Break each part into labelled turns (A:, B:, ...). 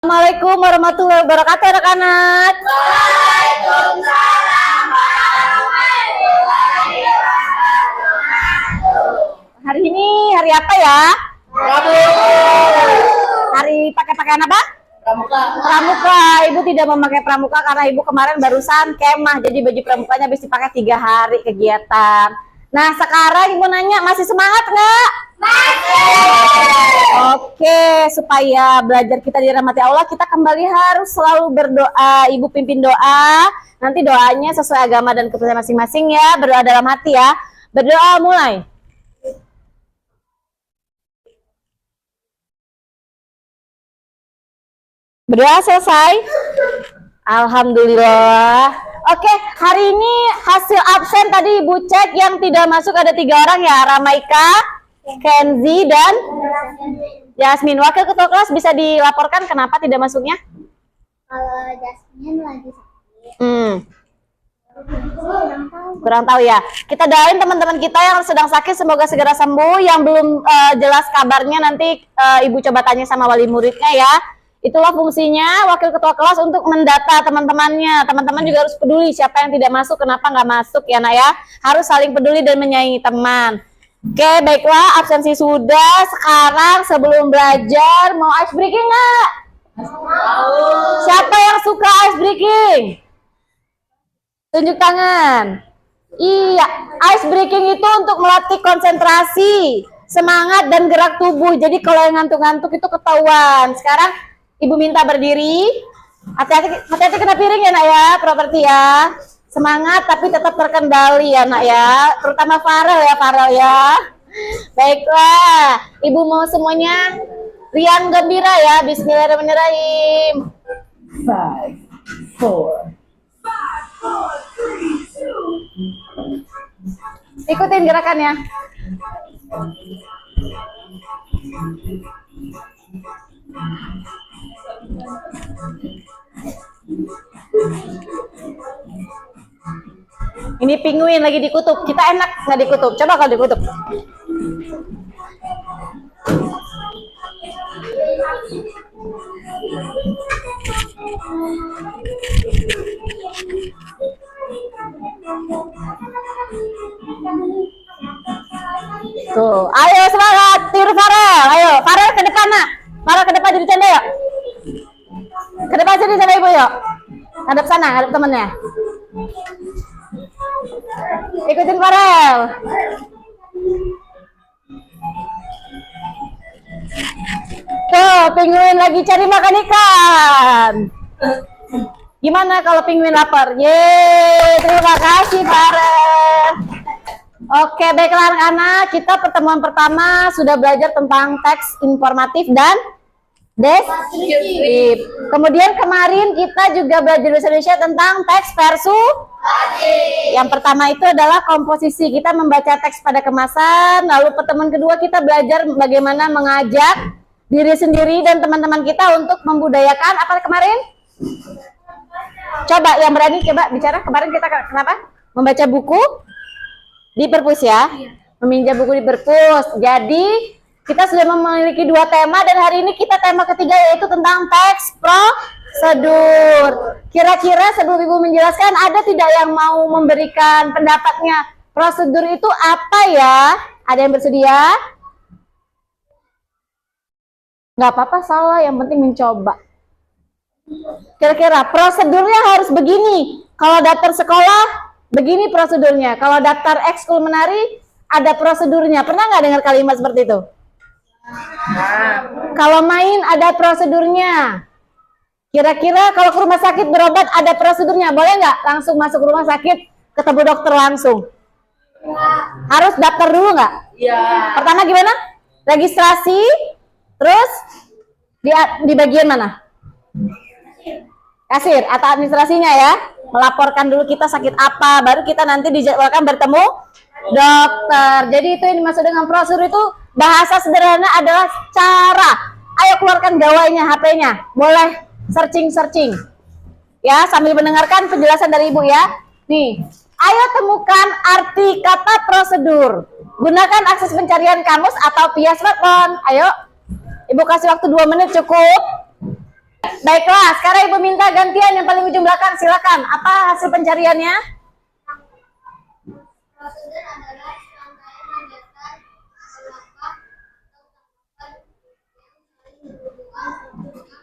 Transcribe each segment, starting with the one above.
A: Assalamualaikum warahmatullahi wabarakatuh anak-anak.
B: Waalaikumsalam warahmatullahi wabarakatuh.
A: Hari ini hari apa ya?
B: Rabu.
A: Hari pakai pakaian apa?
B: Pramuka.
A: Pramuka. Ibu tidak memakai pramuka karena ibu kemarin barusan kemah, jadi baju pramukanya habis dipakai 3 hari kegiatan. Nah sekarang ibu nanya, masih semangat nggak? Oke, supaya belajar kita dirahmati Allah, kita kembali harus selalu berdoa. Ibu pimpin doa. Nanti doanya sesuai agama dan kepercayaan masing-masing ya. Berdoa dalam hati ya. Berdoa mulai. Berdoa selesai. Alhamdulillah. Oke, hari ini hasil absen tadi ibu cek yang tidak masuk ada 3 orang ya. Ramaika, Kenzi, dan Jasmine. Wakil ketua kelas bisa dilaporkan kenapa tidak masuknya?
C: Kalau Jasmine lagi sakit.
A: Kurang tahu ya. Kita doain teman-teman kita yang sedang sakit semoga segera sembuh. Yang belum jelas kabarnya nanti ibu coba tanya sama wali muridnya ya. Itulah fungsinya wakil ketua kelas untuk mendata teman-temannya. Teman-teman juga harus peduli siapa yang tidak masuk, kenapa nggak masuk ya nak ya. Harus saling peduli dan menyayangi teman. Oke, baiklah, absensi sudah. Sekarang sebelum belajar, mau ice breaking nggak? Siapa yang suka ice breaking? Tunjuk tangan. Iya, ice breaking itu untuk melatih konsentrasi, semangat, dan gerak tubuh. Jadi kalau yang ngantuk-ngantuk itu ketahuan. Sekarang ibu minta berdiri. Hati-hati kena piring ya nak ya, properti ya. Semangat tapi tetap terkendali ya nak ya, terutama Farel ya. Baiklah, ibu mau semuanya riang gembira ya. Bismillahirrahmanirrahim. 5, 4. Ikutin gerakannya. Ini penguin lagi dikutuk. Kita enak nggak dikutuk? Coba kalau dikutuk. Tuh, ayo semangat, tiru Farel. Ayo, Farel ke depan nak. Farel ke depan jadi canda yuk. Ke depan sini sama ibu yuk. Hadap sana, hadap temennya. Ikutin Farel. Tuh, penguin lagi cari makan ikan. Gimana kalau penguin lapar? Yeay, terima kasih Farel. Oke, baiklah anak-anak, kita pertemuan pertama sudah belajar tentang teks informatif dan deskriptif. Kemudian kemarin kita juga belajar bahasa Indonesia tentang teks persuasif. Yang pertama itu adalah komposisi. Kita membaca teks pada kemasan. Lalu pertemuan kedua kita belajar bagaimana mengajak diri sendiri dan teman-teman kita untuk membudayakan apa kemarin? Coba yang berani coba bicara. Kemarin kita kenapa? Membaca buku di perpus ya. Meminjam buku di perpus. Jadi kita sudah memiliki 2 tema dan hari ini kita tema ketiga yaitu tentang teks prosedur. Kira-kira sebelum ibu menjelaskan ada tidak yang mau memberikan pendapatnya? Prosedur itu apa ya? Ada yang bersedia? Nggak apa-apa salah, yang penting mencoba. Kira-kira prosedurnya harus begini. Kalau daftar sekolah begini prosedurnya. Kalau daftar ekskul menari ada prosedurnya. Pernah nggak dengar kalimat seperti itu? Kalau main ada prosedurnya. Kira-kira kalau ke rumah sakit berobat ada prosedurnya. Boleh nggak langsung masuk rumah sakit ketemu dokter langsung? Harus daftar dulu nggak?
B: Iya.
A: Pertama gimana? Registrasi. Terus di bagian mana? Kasir atau administrasinya ya. Melaporkan dulu kita sakit apa, baru kita nanti dijadwalkan bertemu dokter. Jadi itu yang dimaksud dengan prosedur itu bahasa sederhana adalah cara. Ayo keluarkan gawainya, HP-nya. Boleh searching. Ya, sambil mendengarkan penjelasan dari ibu ya. Nih, ayo temukan arti kata prosedur. Gunakan akses pencarian kamus atau via smartphone. Ayo, ibu kasih waktu 2 menit cukup. Baiklah, sekarang Ibu minta gantian yang paling ujung belakang. Silakan. Apa hasil pencariannya?
C: Prosedur adalah rangkaian kegiatan langkah atau tahapan yang saling berhubungan untuk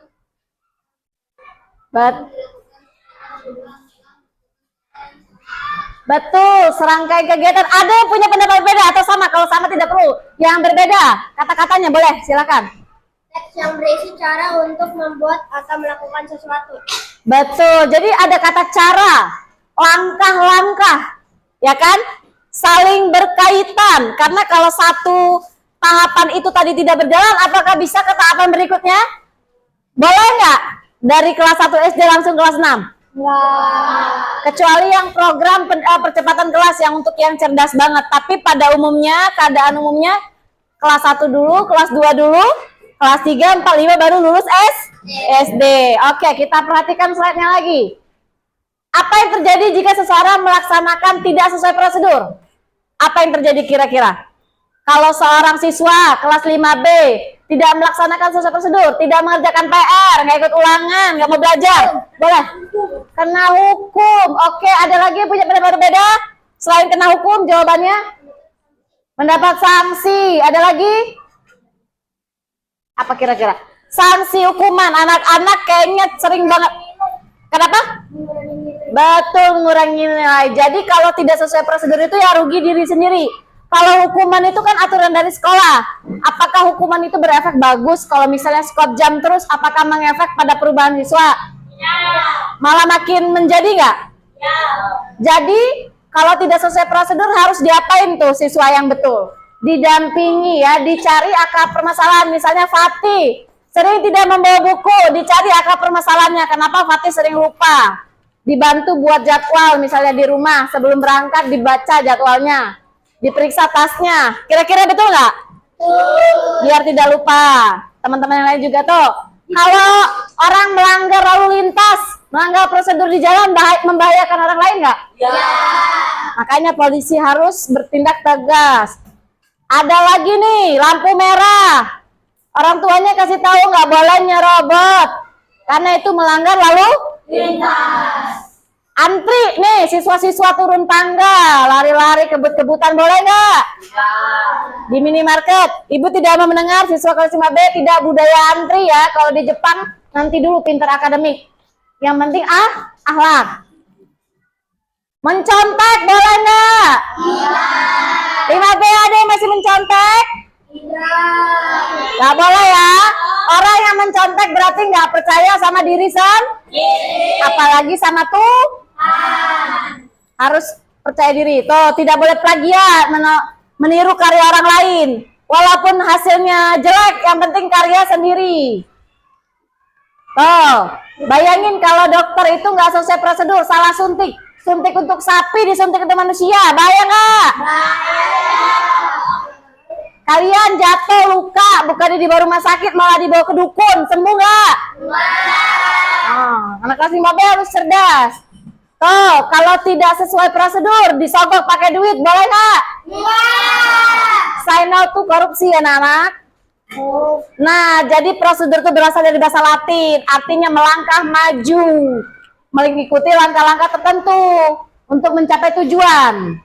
A: Betul, serangkaian kegiatan. Ada yang punya pendapat berbeda atau sama? Kalau sama tidak perlu. Yang berbeda, kata-katanya boleh, silakan.
C: teks yang berisi cara untuk membuat atau melakukan sesuatu.
A: Betul, jadi ada kata cara, langkah-langkah, ya kan? Saling berkaitan. Karena kalau satu tahapan itu tadi tidak berjalan, apakah bisa ke tahapan berikutnya? Boleh nggak? Dari kelas 1 SD langsung kelas 6? Kecuali yang program percepatan kelas yang untuk yang cerdas banget. Tapi pada umumnya, keadaan umumnya kelas 1 dulu, kelas 2 dulu, kelas 3, 4, 5 baru lulus SD. Oke, kita perhatikan slide-nya lagi. Apa yang terjadi jika seseorang melaksanakan tidak sesuai prosedur? Apa yang terjadi kira-kira? Kalau seorang siswa kelas 5B tidak melaksanakan sesuai prosedur, tidak mengerjakan PR, nggak ikut ulangan, nggak mau belajar, boleh kena hukum. Oke, ada lagi yang punya pendapat berbeda? Selain kena hukum, jawabannya mendapat sanksi. Ada lagi? Apa kira-kira? Sanksi hukuman. Anak-anak kayaknya sering banget. Kenapa? Betul, mengurangi nilai. Jadi kalau tidak sesuai prosedur itu ya rugi diri sendiri. Kalau hukuman itu kan aturan dari sekolah. Apakah hukuman itu berefek bagus? Kalau misalnya skot jam terus, apakah mengefek pada perubahan siswa? Ya. Malah makin menjadi nggak? Ya. Jadi kalau tidak sesuai prosedur harus diapain tuh siswa yang betul? Didampingi ya, dicari akar permasalahan. Misalnya Fatih sering tidak membawa buku, dicari akar permasalahannya. Kenapa Fatih sering lupa? Dibantu buat jadwal, misalnya di rumah sebelum berangkat dibaca jadwalnya, diperiksa tasnya. Kira-kira betul nggak? Biar tidak lupa. Teman-teman yang lain juga tuh. Kalau orang melanggar lalu lintas, melanggar prosedur di jalan, membahayakan orang lain nggak? Ya. Makanya polisi harus bertindak tegas. Ada lagi nih, lampu merah. Orang tuanya kasih tahu nggak boleh nyerobot, karena itu melanggar lalu lintas. Antri nih, siswa-siswa turun tangga, lari-lari kebut-kebutan, boleh nggak? Ya. Di minimarket, ibu tidak mau mendengar siswa kelas 5B tidak budaya antri ya. Kalau di Jepang nanti dulu pintar akademik. Yang penting akhlak. Mencontek boleh nggak? Iya. 5B ada yang masih mencontek? Iya. Nggak boleh ya. Orang yang mencontek berarti nggak percaya sama diri sendiri. Apalagi sama harus percaya diri. Tuh, tidak boleh plagiat, meniru karya orang lain. Walaupun hasilnya jelek, yang penting karya sendiri. Tuh, bayangin kalau dokter itu nggak sesuai prosedur, salah suntik. Suntik untuk sapi, disuntik untuk manusia. Bayang nggak? Kalian jatuh luka, bukannya dibawa rumah sakit, malah dibawa ke dukun. Sembuh nggak? Anak kelas 5B harus cerdas. Tuh, kalau tidak sesuai prosedur, disogok pakai duit, boleh nggak? Say no to korupsi, anak-anak. Nah, jadi prosedur itu berasal dari bahasa Latin, artinya melangkah maju, mengikuti langkah-langkah tertentu untuk mencapai tujuan.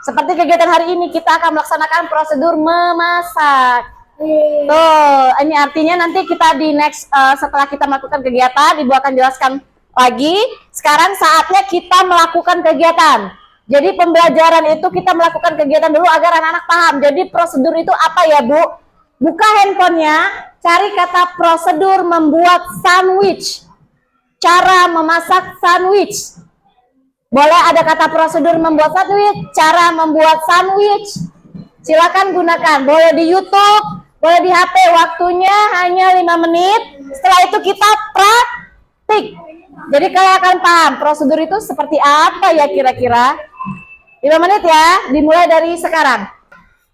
A: Seperti kegiatan hari ini, kita akan melaksanakan prosedur memasak. Tuh, ini artinya nanti kita di next, setelah kita melakukan kegiatan, Ibu akan jelaskan lagi. Sekarang saatnya kita melakukan kegiatan. Jadi pembelajaran itu kita melakukan kegiatan dulu agar anak-anak paham. Jadi prosedur itu apa ya, Bu? Buka handphonenya, cari kata prosedur membuat sandwich. Cara memasak sandwich. Boleh ada kata prosedur membuat sandwich, cara membuat sandwich. Silakan gunakan. Boleh di YouTube, boleh di HP. Waktunya hanya 5 menit. Setelah itu kita praktik. Jadi kalian akan paham prosedur itu seperti apa ya kira-kira. 5 menit ya, dimulai dari sekarang.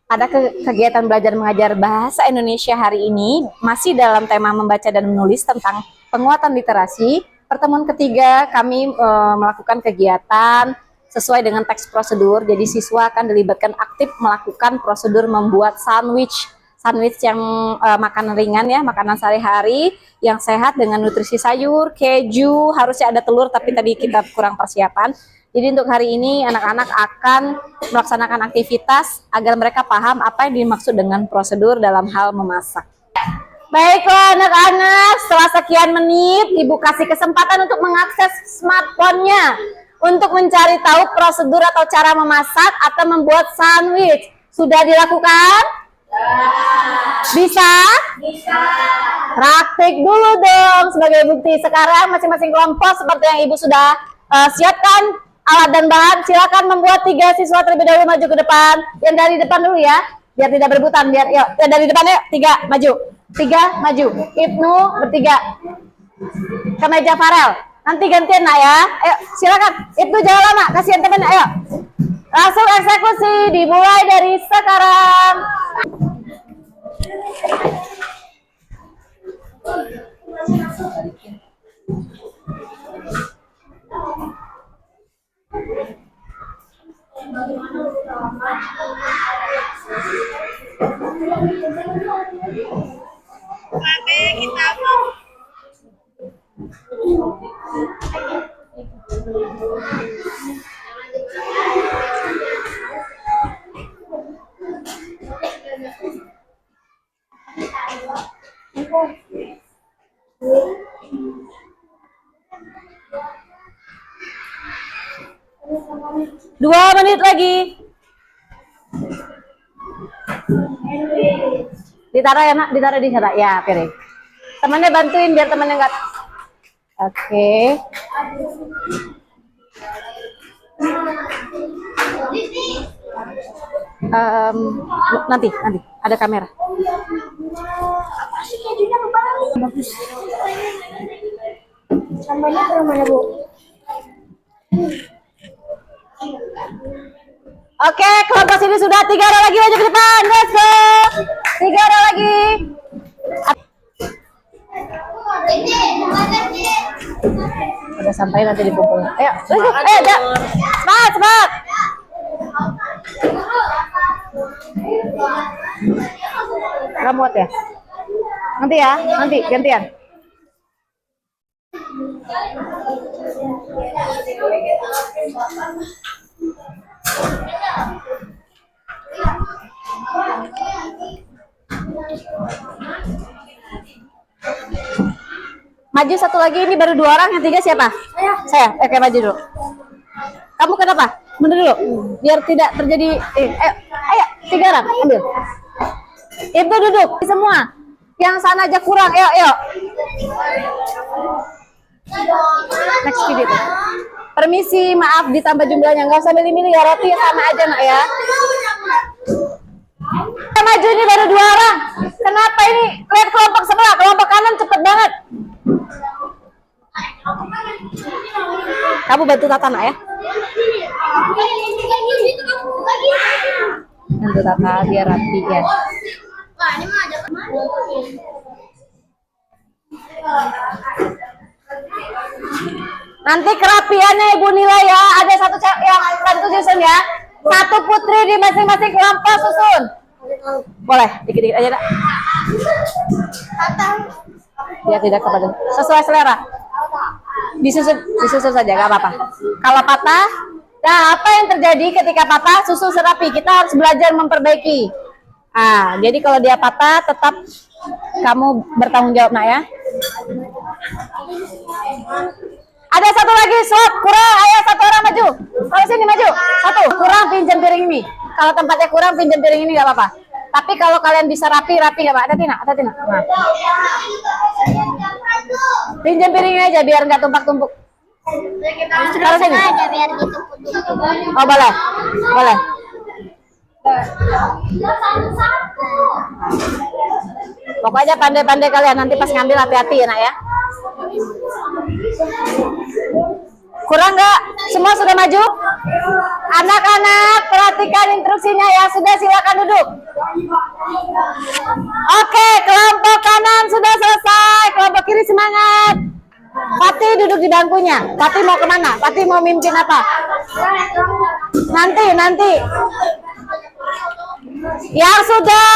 A: Pada kegiatan belajar mengajar bahasa Indonesia hari ini masih dalam tema membaca dan menulis tentang penguatan literasi. Pertemuan ketiga kami melakukan kegiatan sesuai dengan teks prosedur. Jadi siswa akan dilibatkan aktif melakukan prosedur membuat sandwich. sandwich yang makanan ringan ya, makanan sehari-hari yang sehat dengan nutrisi sayur, keju, harusnya ada telur tapi tadi kita kurang persiapan. Jadi untuk hari ini anak-anak akan melaksanakan aktivitas agar mereka paham apa yang dimaksud dengan prosedur dalam hal memasak. Baiklah anak-anak, setelah sekian menit Ibu kasih kesempatan untuk mengakses smartphone-nya untuk mencari tahu prosedur atau cara memasak atau membuat sandwich. Sudah dilakukan? Bisa? Bisa. Praktik dulu dong sebagai bukti. Sekarang masing-masing kelompok seperti yang Ibu sudah siapkan alat dan bahan, silakan membuat 3 siswa terlebih dahulu maju ke depan. Yang dari depan dulu ya, biar tidak berebutan. Biar yuk, dari depan yuk, 3 maju. 3 maju. Ibnu bertiga. Ke meja Farel. Nanti gantian nak ya. Ayo, silakan. Ibnu jangan lama, kasihan temen. Ayo. Langsung eksekusi, dimulai dari sekarang. Dua menit lagi. Ditaruh ya nak, ditaruh di sana ya piring. Temannya bantuin biar temannya enggak. Oke. Nanti ada kamera.
C: Bagus. Tambahnya ke mana, Bu?
A: Oke, kelompok sini sudah 3 orang lagi maju ke depan. Let's go. 3 orang lagi. Udah sampai nanti dikumpul. Ayo, let's go. Ayo, semangat. Kamu muat ya? Nanti gantian. Maju satu lagi, ini baru 2 orang, yang 3 siapa? Saya. Oke, maju dulu. Kamu kenapa? Mundur dulu, biar tidak terjadi. Ayo, 3 orang, ambil. Itu duduk semua. Yang sana aja kurang, ayo. Next video tuh. Permisi, maaf ditambah jumlahnya, nggak usah milih-milih ya, roti sama aja nak ya. Maju, ini baru 2 orang. Kenapa ini? Lihat kelompok sebelah, kelompok kanan cepet banget. Kamu bantu Tata nak ya. Bantu Tata biar rapi ya. Nanti kerapiannya Ibu nilai ya. Ada satu yang bantu susun ya. 1 putri di masing-masing kelompok susun. Boleh, dikit-dikit aja nak. Dia tidak kepada sesuai selera. Disusun saja, gak apa-apa. Kalau patah, nah apa yang terjadi ketika patah? Susun serapi. Kita harus belajar memperbaiki. Jadi kalau dia patah, tetap kamu bertanggung jawab nak ya. Ada satu lagi, swap kurang. Ayo 1 orang maju. Kalau sini maju. 1 kurang, pinjam piring ini. Kalau tempatnya kurang, pinjam piring ini gak apa-apa. Tapi kalau kalian bisa rapi gak apa-apa. Ada Tina. Nah. Pinjam piring ini aja biar nggak tumpuk-tumpuk. Kalau sini. Oh boleh. Pokoknya pandai-pandai kalian, nanti pas ngambil hati-hati ya nak ya. Kurang nggak? Semua sudah maju? Anak-anak perhatikan instruksinya ya. Sudah, silakan duduk. Oke, kelompok kanan sudah selesai. Kelompok kiri semangat. Pati duduk di bangkunya. Pati mau kemana? Pati mau mimpin apa? Nanti. Yang sudah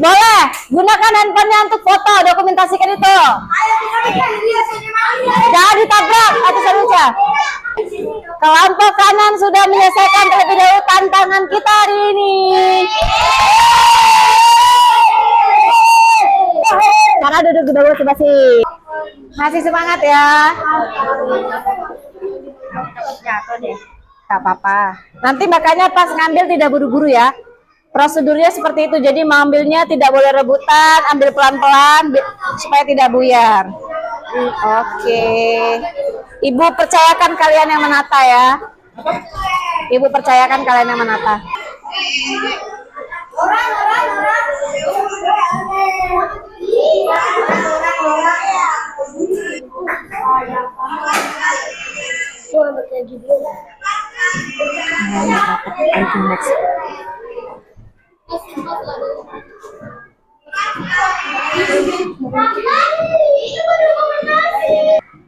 A: Boleh, gunakan handphonenya untuk foto, dokumentasikan itu. Jangan ditabrak atau sandwich. Kelompok kanan sudah menyelesaikan terlebih dahulu tantangan kita hari ini. Karena duduk dulu basi. Masih semangat ya. Jatuh deh. Gak apa-apa. Nanti makanya pas ngambil tidak buru-buru ya. Prosedurnya seperti itu. Jadi mengambilnya tidak boleh rebutan, ambil pelan-pelan supaya tidak buyar. Oke. Ibu percayakan kalian yang menata ya. Ibu percayakan kalian yang menata.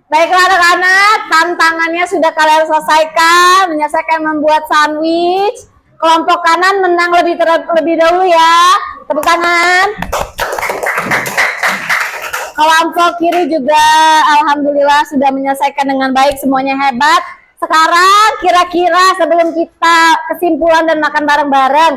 A: Baiklah anak-anak, tantangannya sudah kalian selesaikan, menyelesaikan membuat sandwich. Kelompok kanan menang lebih dahulu ya. Tepuk tangan. Kelompok kiri juga alhamdulillah sudah menyelesaikan dengan baik, semuanya hebat. Sekarang kira-kira sebelum kita kesimpulan dan makan bareng-bareng,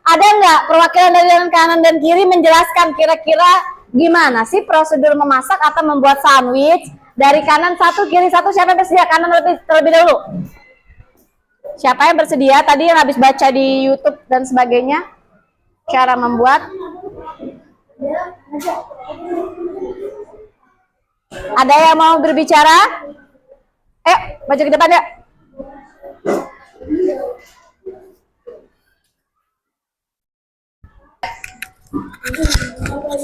A: ada nggak perwakilan dari kanan dan kiri menjelaskan kira-kira gimana sih prosedur memasak atau membuat sandwich? Dari kanan satu, kiri satu, siapa yang bersedia? Kanan terlebih dahulu. Siapa yang bersedia? Tadi yang habis baca di YouTube dan sebagainya, cara membuat. Ada yang mau berbicara? Maju ke depan ya.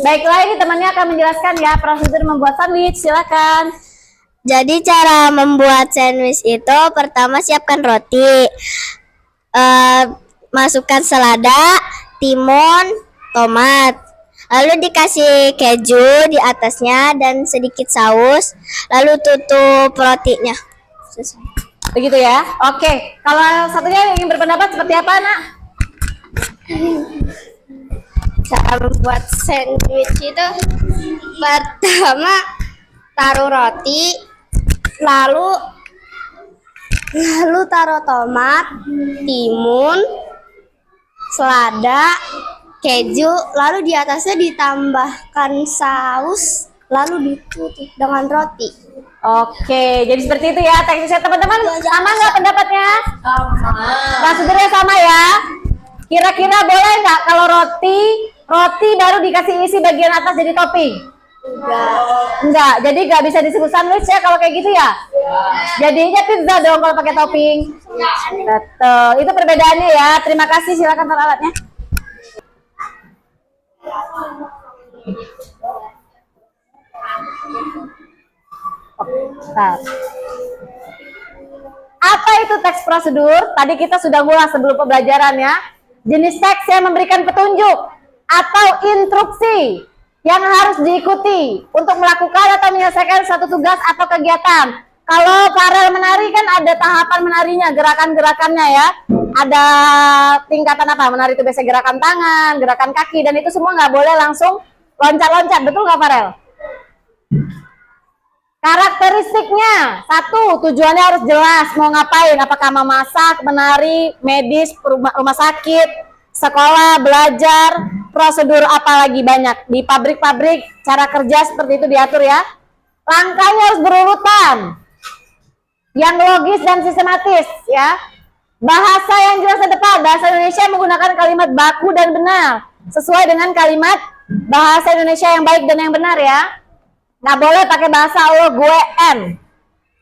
A: Baiklah, ini temannya akan menjelaskan ya prosedur membuat sandwich. Silakan.
C: Jadi cara membuat sandwich itu pertama siapkan roti, masukkan selada, timun, tomat, lalu dikasih keju di atasnya dan sedikit saus, lalu tutup rotinya.
A: Begitu ya. Oke, kalau satunya ingin berpendapat seperti apa, Nak?
C: Cara membuat sandwich itu pertama taruh roti, lalu taruh tomat, timun, selada, keju, lalu di atasnya ditambahkan saus, lalu ditutup dengan roti.
A: Oke, jadi seperti itu ya teknisnya teman-teman. Sama nggak pendapatnya? Sama. Prosedurnya sama ya. Kira-kira boleh nggak kalau roti baru dikasih isi bagian atas jadi topping? Enggak, jadi nggak bisa disebut sandwich ya kalau kayak gitu ya? Jadinya pizza dong kalau pakai topping. Betul, itu perbedaannya ya. Terima kasih, silakan taruh alatnya. Apa itu teks prosedur? Tadi kita sudah ngulas sebelum pembelajaran ya. Jenis teks yang memberikan petunjuk atau instruksi yang harus diikuti untuk melakukan atau menyelesaikan suatu tugas atau kegiatan. Kalau Farel menari kan ada tahapan menarinya, gerakan-gerakannya ya. Ada tingkatan apa? Menari itu biasanya gerakan tangan, gerakan kaki, dan itu semua nggak boleh langsung loncat-loncat. Betul nggak Farel? Karakteristiknya, satu, tujuannya harus jelas, mau ngapain, apakah memasak, menari, medis, rumah sakit, sekolah, belajar, prosedur apalagi banyak. Di pabrik-pabrik, cara kerja seperti itu diatur ya. Langkahnya harus berurutan, yang logis dan sistematis ya. Bahasa yang jelas dan tepat, bahasa Indonesia menggunakan kalimat baku dan benar, sesuai dengan kalimat bahasa Indonesia yang baik dan yang benar ya. Nggak boleh pakai bahasa lo, gue, en.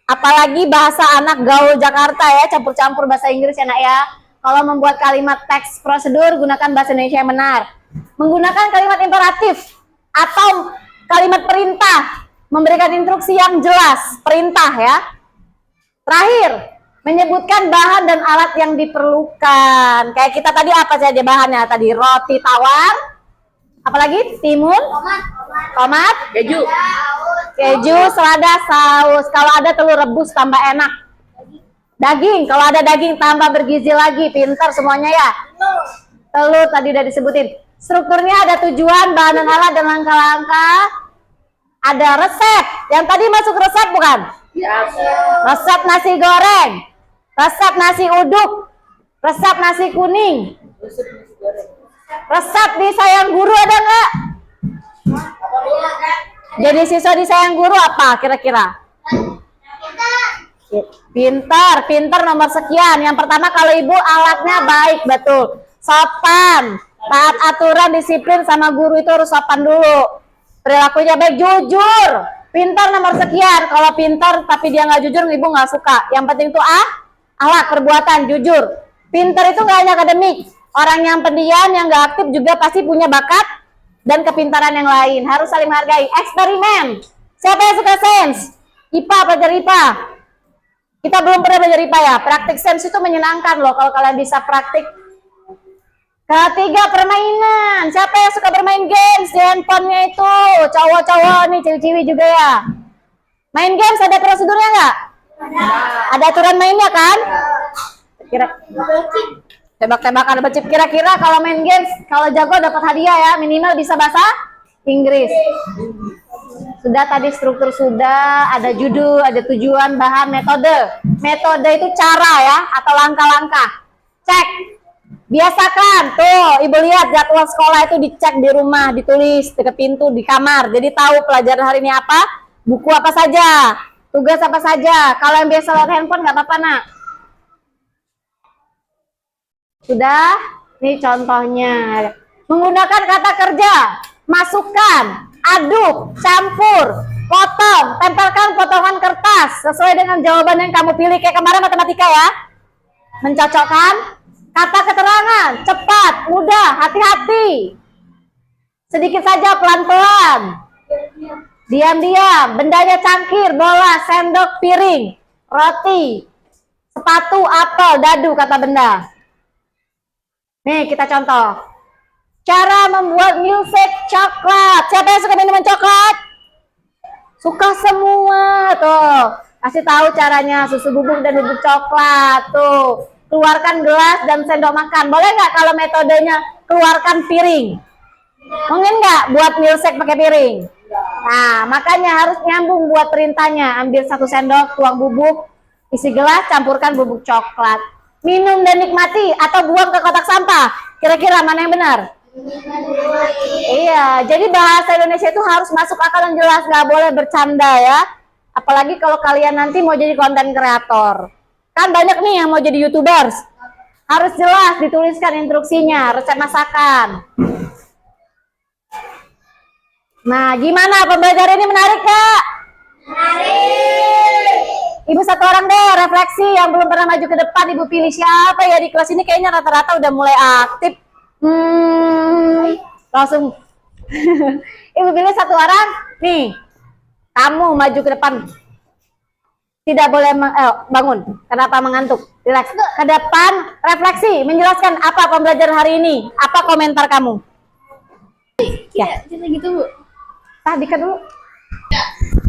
A: Apalagi bahasa anak gaul Jakarta ya, campur-campur bahasa Inggris ya nak ya. Kalau membuat kalimat teks prosedur, gunakan bahasa Indonesia yang benar. Menggunakan kalimat imperatif atau kalimat perintah, memberikan instruksi yang jelas, perintah ya. Terakhir, menyebutkan bahan dan alat yang diperlukan. Kayak kita tadi apa saja bahannya? Tadi roti tawar, apalagi timun, tomat, keju, selada, saus. Kalau ada telur rebus tambah enak. Daging, kalau ada daging tambah bergizi lagi. Pinter semuanya ya. Telur tadi udah disebutin. Strukturnya ada tujuan, bahan dan alat, dan langkah-langkah. Ada resep. Yang tadi masuk resep bukan? Resep nasi goreng, resep nasi uduk, resep nasi kuning, resep di Sayang Guru ada nggak? Jadi siswa di Sayang Guru apa kira-kira? Pintar nomor sekian. Yang pertama kalau ibu alatnya baik, betul. Sopan, taat aturan, disiplin, sama guru itu harus sopan dulu. Perilakunya baik, jujur. Pintar nomor sekian. Kalau pintar tapi dia nggak jujur, ibu nggak suka. Yang penting itu alat, perbuatan, jujur. Pintar itu nggak hanya akademik. Orang yang pendiam, yang nggak aktif juga pasti punya bakat dan kepintaran yang lain. Harus saling menghargai. Eksperimen. Siapa yang suka sains? IPA, pelajar IPA. Kita belum pernah belajar IPA ya. Praktik sains itu menyenangkan loh kalau kalian bisa praktik. Ketiga, permainan. Siapa yang suka bermain games di handphonenya itu? Cowok-cowok nih, cewek-cewek juga ya. Main games ada prosedurnya nggak? Ada aturan mainnya kan? Kira tebak-tebakan bercip. Kira-kira kalau main games, kalau jago dapat hadiah ya. Minimal bisa bahasa Inggris. Sudah tadi struktur sudah, ada judul, ada tujuan, bahan, metode. Metode itu cara ya, atau langkah-langkah. Cek. Biasakan, tuh ibu lihat jadwal sekolah itu dicek di rumah, ditulis dekat pintu, di kamar. Jadi tahu pelajaran hari ini apa, buku apa saja, tugas apa saja. Kalau yang biasa lewat handphone nggak apa-apa nak. Sudah, ini contohnya. Menggunakan kata kerja, masukkan, aduk, campur, potong, tempelkan potongan kertas sesuai dengan jawaban yang kamu pilih. Kayak kemarin matematika ya. Mencocokkan kata keterangan, cepat, mudah, hati-hati. Sedikit saja, pelan-pelan. Diam-diam, bendanya cangkir, bola, sendok, piring, roti, sepatu, apel, dadu, kata benda. Nih, kita contoh. Cara membuat milkshake coklat. Siapa yang suka minuman coklat? Suka semua, tuh. Kasih tahu caranya, susu bubuk dan bubuk coklat, tuh. Keluarkan gelas dan sendok makan. Boleh nggak kalau metodenya keluarkan piring? Mungkin nggak buat milkshake pakai piring? Nah, makanya harus nyambung buat perintahnya. Ambil 1 sendok, tuang bubuk, isi gelas, campurkan bubuk coklat. Minum dan nikmati atau buang ke kotak sampah. Kira-kira mana yang benar? Iya, jadi bahasa Indonesia itu harus masuk akal yang jelas. Nggak boleh bercanda ya. Apalagi kalau kalian nanti mau jadi konten kreator. Kan banyak nih yang mau jadi YouTubers. Harus jelas dituliskan instruksinya, resep masakan. Nah, gimana pembelajaran ini menarik, Kak? Menarik. Ibu satu orang deh, refleksi yang belum pernah maju ke depan. Ibu pilih siapa ya di kelas ini? Kayaknya rata-rata udah mulai aktif. Langsung. Ibu pilih satu orang. Nih, kamu maju ke depan. Tidak boleh bangun. Kenapa mengantuk? Relax. Ke depan, refleksi, menjelaskan apa pembelajaran hari ini. Apa komentar kamu? Ya,
C: Gitu, Bu.
A: tadi kan dulu.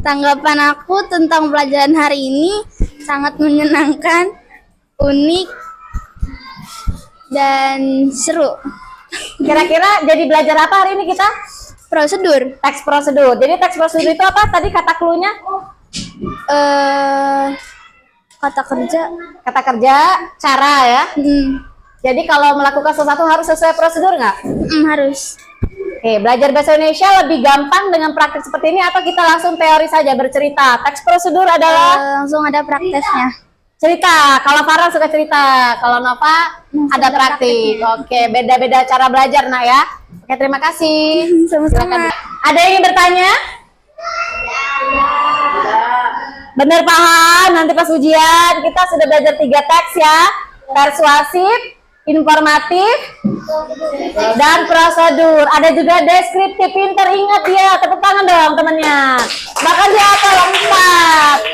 C: Tanggapan aku tentang pelajaran hari ini sangat menyenangkan, unik, dan seru.
A: Kira-kira jadi belajar apa hari ini kita?
C: Prosedur.
A: Teks prosedur. Jadi teks prosedur itu apa? Tadi kata clue-nya?
C: Kata kerja.
A: Kata kerja, cara ya. Jadi kalau melakukan sesuatu harus sesuai prosedur nggak?
C: Harus.
A: Oke, belajar bahasa Indonesia lebih gampang dengan praktik seperti ini atau kita langsung teori saja bercerita? Teks prosedur adalah
C: Langsung ada prakteknya.
A: cerita. Kalau Farah suka cerita, kalau Nova ada praktik. Oke, beda-beda cara belajar nak ya. Oke, terima kasih.
C: Sama-sama.
A: Ada yang ingin bertanya? Bener paham? Nanti pas ujian kita sudah belajar 3 teks ya. Persuasif, informatif, dan prosedur. Ada juga deskriptif. Pinter, ingat dia. Tepuk tangan dong temennya. Bahkan dia hafal 4.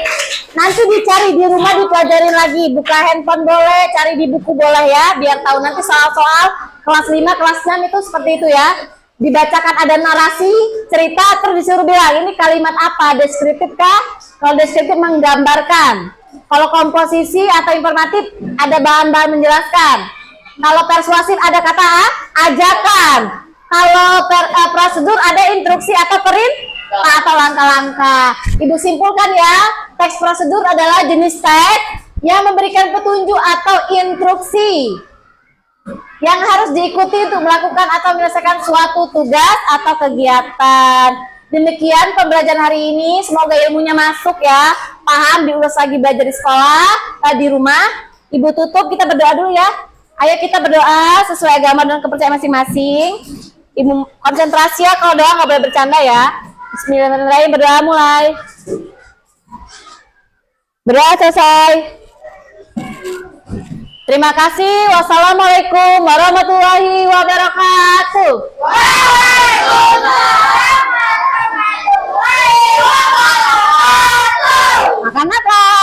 A: Nanti dicari di rumah, dipelajarin lagi. Buka handphone boleh, cari di buku boleh ya. Biar tahu nanti soal-soal kelas 5, kelas 6 itu seperti itu ya. Dibacakan ada narasi, cerita, terus disuruh bilang ini kalimat apa, deskriptif kah? Kalau deskriptif menggambarkan. Kalau komposisi atau informatif ada bahan-bahan menjelaskan. Kalau persuasif ada kata ajakan. Kalau prosedur ada instruksi atau perintah atau langkah-langkah. Ibu simpulkan ya, teks prosedur adalah jenis teks yang memberikan petunjuk atau instruksi yang harus diikuti untuk melakukan atau menyelesaikan suatu tugas atau kegiatan. Demikian pembelajaran hari ini, semoga ilmunya masuk ya, paham, diurus lagi belajar di sekolah, di rumah. Ibu tutup, kita berdoa dulu ya. Ayo kita berdoa sesuai agama dan kepercayaan masing-masing. Ibu konsentrasi ya, kalau doa nggak boleh bercanda ya. Bismillahirrahmanirrahim, berdoa mulai. Berdoa selesai. Terima kasih. Wassalamualaikum warahmatullahi wabarakatuh. Waalaikumsalam warahmatullahi wabarakatuh. Makan apa?